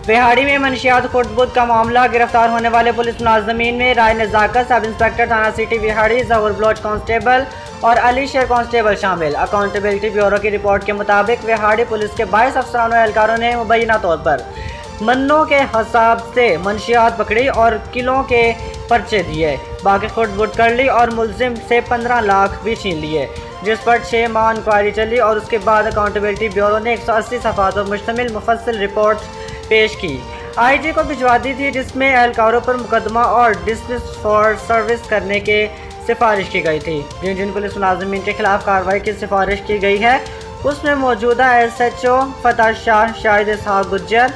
विहाड़ी में मनशियात खुर्द-बुर्द का मामला। गिरफ्तार होने वाले पुलिस मुलाजमीन में राय नज़ाकत सब इंस्पेक्टर थाना सिटी विहाड़ी, जहूर बलोच कांस्टेबल और अली शेर कांस्टेबल शामिल। अकाउंटेबिलिटी ब्यूरो की रिपोर्ट के मुताबिक विहाड़ी पुलिस के 22 अफसरान और एहलकारों ने मुबैना तौर पर मन्नों के हिसाब से मनशियात पकड़ी और किलों के पर्चे दिए, बाकी खुर्द-बुर्द कर ली और मुलजिम से 15 लाख भी छीन लिए, जिस पर 6 माह इंक्वायरी चली और उसके बाद अकाउंटेबिलिटी ब्यूरो ने 180 सफ़ात पर मुश्तमिल मुफस्सिल रिपोर्ट पेश की, IG को भिजवा दी थी, जिसमें एहलकारों पर मुकदमा और डिसमिस फॉर सर्विस करने के सिफारिश की गई थी। जिन जिन पुलिस मुलाजमीन के खिलाफ कार्रवाई की सिफारिश की गई है उसमें मौजूदा SHO फतह शाह, शाहिद इसहाक गुज्जर,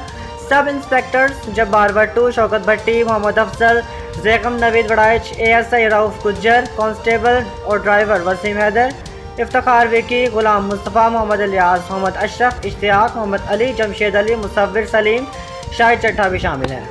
सब इंस्पेक्टर्स जब्बार भट्टू, शौकत भट्टी, मोहम्मद अफजल, ज़ैकम नवीद वड़ाइच, ASI रऊफ गुज्जर, कांस्टेबल और ड्राइवर वसीम हैदर, इफ्तिखार विकी, गुलाम मुस्तफ़ा, मोहम्मद इलियास, मोहम्मद अशरफ, इश्तियाक, मोहम्मद अली, जमशेद अली, मुसव्विर सलीम, शाहिद चट्टा भी शामिल हैं।